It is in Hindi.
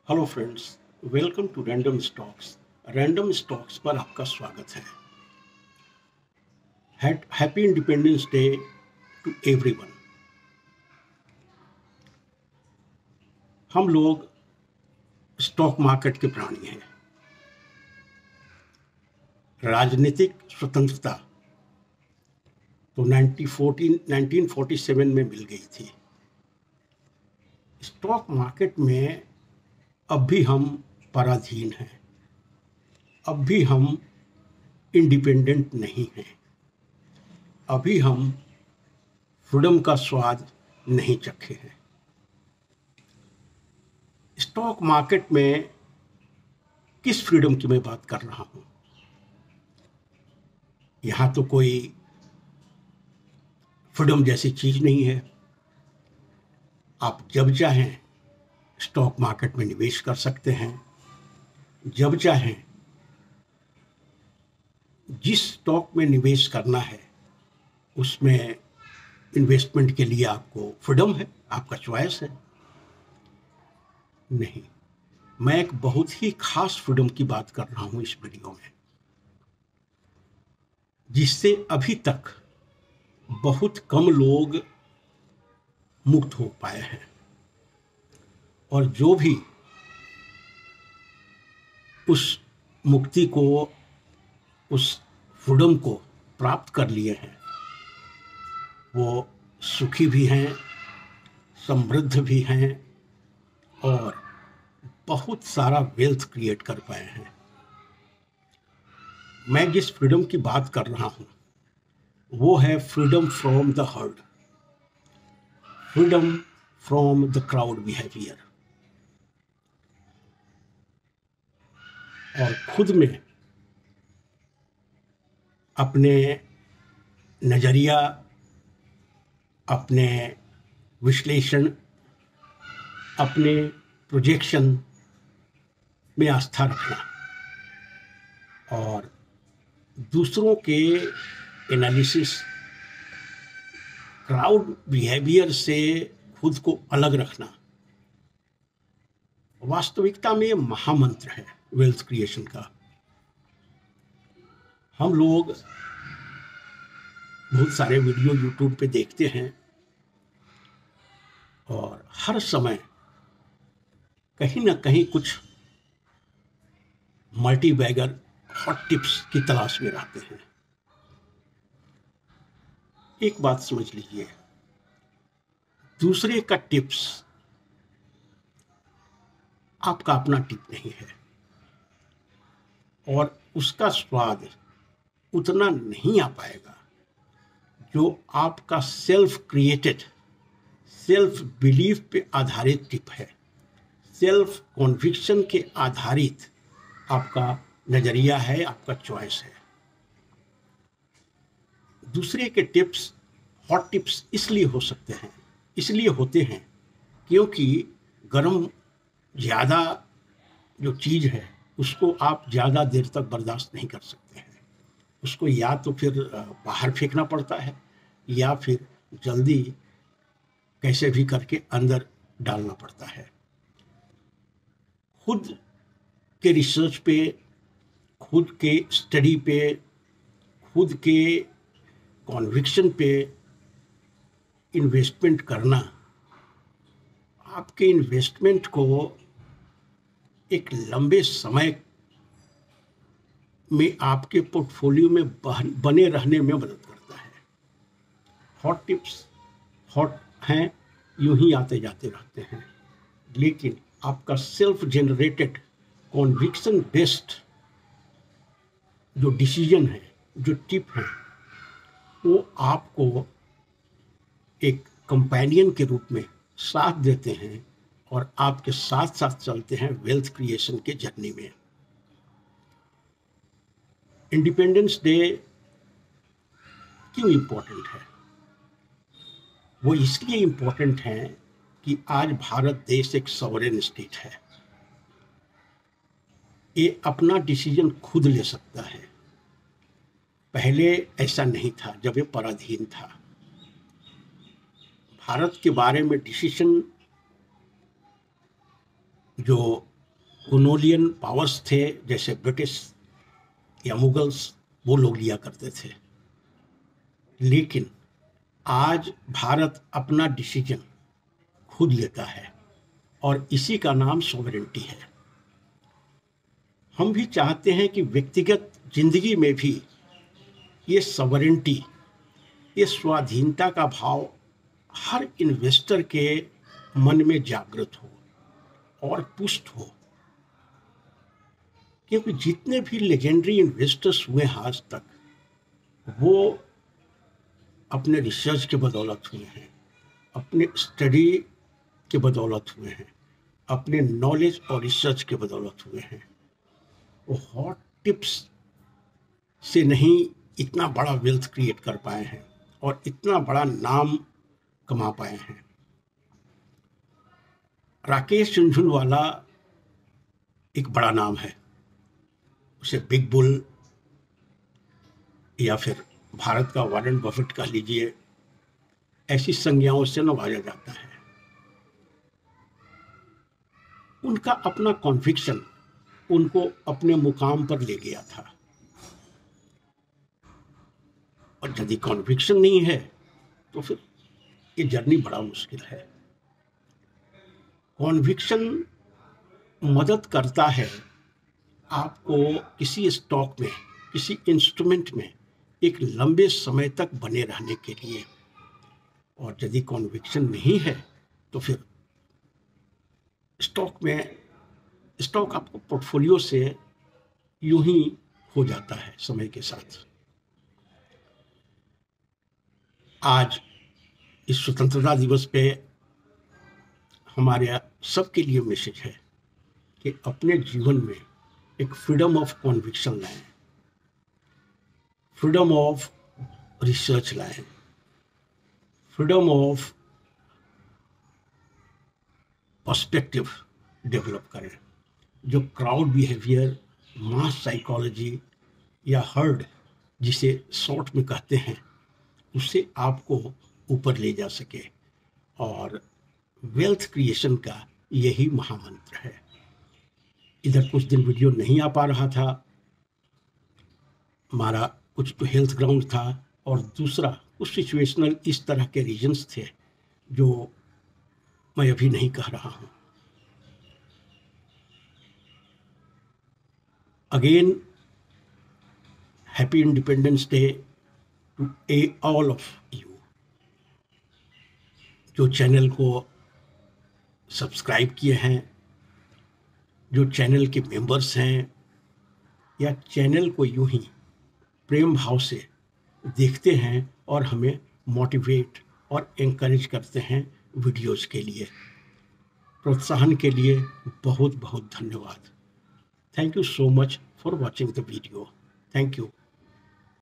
Hello friends, welcome to random stocks. Random stocks पर आपका स्वागत है। Happy independence day to everyone. हम लोग स्टॉक मार्केट के प्राणी हैं। राजनीतिक स्वतंत्रता तो 1947 में मिल गई थी। स्टॉक मार्केट में अब भी हम पराधीन हैं, अब भी हम इंडिपेंडेंट नहीं हैं, अभी हम फ्रीडम का स्वाद नहीं चखे हैं। स्टॉक मार्केट में किस फ्रीडम की मैं बात कर रहा हूं? यहां तो कोई फ्रीडम जैसी चीज नहीं है। आप जब चाहें स्टॉक मार्केट में निवेश कर सकते हैं, जब चाहें जिस स्टॉक में निवेश करना है उसमें इन्वेस्टमेंट के लिए आपको फ्रीडम है, आपका चॉइस है। नहीं, मैं एक बहुत ही खास फ्रीडम की बात कर रहा हूं इस वीडियो में, जिससे अभी तक बहुत कम लोग मुक्त हो पाए हैं। और जो भी उस मुक्ति को, उस फ्रीडम को प्राप्त कर लिए हैं, वो सुखी भी हैं, समृद्ध भी हैं और बहुत सारा वेल्थ क्रिएट कर पाए हैं। मैं जिस फ्रीडम की बात कर रहा हूं वो है freedom from the heard, freedom from the crowd behaviour. और खुद में अपने नजरिया, अपने विश्लेषण, अपने प्रोजेक्शन में आस्था रखना और दूसरों के एनालिसिस, क्राउड बिहेवियर से खुद को अलग रखना, वास्तविकता में महामंत्र है वेल्थ क्रिएशन का। हम लोग बहुत सारे वीडियो यूट्यूब पे देखते हैं और हर समय कहीं ना कहीं कुछ मल्टी बैगर हॉट टिप्स की तलाश में रहते हैं। एक बात समझ लीजिए, दूसरे का टिप्स आपका अपना टिप नहीं है और उसका स्वाद उतना नहीं आ पाएगा जो आपका सेल्फ क्रिएटेड, सेल्फ बिलीफ पे आधारित टिप है, सेल्फ कॉन्विक्शन के आधारित आपका नजरिया है, आपका चॉइस है। दूसरे के टिप्स, हॉट टिप्स इसलिए हो सकते हैं, इसलिए होते हैं क्योंकि गर्म ज़्यादा जो चीज़ है उसको आप ज़्यादा देर तक बर्दाश्त नहीं कर सकते हैं। उसको या तो फिर बाहर फेंकना पड़ता है या फिर जल्दी कैसे भी करके अंदर डालना पड़ता है। खुद के रिसर्च पे, खुद के स्टडी पे, खुद के कॉन्विक्शन पे इन्वेस्टमेंट करना आपके इन्वेस्टमेंट को एक लंबे समय में आपके पोर्टफोलियो में बने रहने में मदद करता है। हॉट टिप्स हॉट हैं, यूं ही आते जाते रहते हैं, लेकिन आपका सेल्फ जनरेटेड कॉन्विक्शन बेस्ड जो डिसीजन है, जो टिप है, वो आपको एक कंपेनियन के रूप में साथ देते हैं और आपके साथ साथ चलते हैं वेल्थ क्रिएशन के जर्नी में। इंडिपेंडेंस डे क्यों इम्पोर्टेंट है? वो इसलिए इम्पोर्टेंट है कि आज भारत देश एक सॉवरेन स्टेट है। ये अपना डिसीजन खुद ले सकता है। पहले ऐसा नहीं था, जब ये पराधीन था। भारत के बारे में डिसीजन जो कॉलोनियल पावर्स थे जैसे ब्रिटिश या मुगल्स, वो लोग लिया करते थे। लेकिन आज भारत अपना डिसीजन खुद लेता है और इसी का नाम सॉवरेनिटी है। हम भी चाहते हैं कि व्यक्तिगत जिंदगी में भी ये सॉवरेनिटी, ये स्वाधीनता का भाव हर इन्वेस्टर के मन में जागृत हो और पुष्ट हो, क्योंकि जितने भी लेजेंडरी इन्वेस्टर्स हुए हैं आज तक, वो अपने रिसर्च के बदौलत हुए हैं, अपने स्टडी के बदौलत हुए हैं, अपने नॉलेज और रिसर्च के बदौलत हुए हैं। वो हॉट टिप्स से नहीं इतना बड़ा वेल्थ क्रिएट कर पाए हैं और इतना बड़ा नाम कमा पाए हैं। राकेश झुनझुनवाला एक बड़ा नाम है, उसे बिग बुल या फिर भारत का वॉरेन बफेट कह लीजिए, ऐसी संज्ञाओं से नवाजा जाता है। उनका अपना कॉन्विक्शन उनको अपने मुकाम पर ले गया था, और यदि कॉन्विक्शन नहीं है तो फिर ये जर्नी बड़ा मुश्किल है। कॉन्विक्शन मदद करता है आपको किसी स्टॉक में, किसी इंस्ट्रूमेंट में एक लंबे समय तक बने रहने के लिए, और यदि कॉन्विक्शन नहीं है तो फिर स्टॉक आपको पोर्टफोलियो से यूं ही हो जाता है समय के साथ। आज इस स्वतंत्रता दिवस पे हमारे सबके लिए मैसेज है कि अपने जीवन में एक फ्रीडम ऑफ कॉन्विक्शन लाएं, फ्रीडम ऑफ रिसर्च लाएं, फ्रीडम ऑफ पर्सपेक्टिव डेवलप करें। जो क्राउड बिहेवियर, मास साइकोलॉजी या हर्ड जिसे शॉर्ट में कहते हैं, उससे आपको ऊपर ले जा सके, और वेल्थ क्रिएशन का यही महामंत्र है। इधर कुछ दिन वीडियो नहीं आ पा रहा था, हमारा कुछ तो हेल्थ ग्राउंड था, और दूसरा कुछ सिचुएशनल इस तरह के रीजंस थे जो मैं अभी नहीं कह रहा हूँ। Again happy independence day to all of you. जो चैनल को सब्सक्राइब किए हैं, जो चैनल के मेंबर्स हैं, या चैनल को यूं ही प्रेम भाव से देखते हैं और हमें मोटिवेट और एनकरेज करते हैं वीडियोस के लिए, प्रोत्साहन के लिए बहुत बहुत धन्यवाद। Thank you so much for watching the video. Thank you.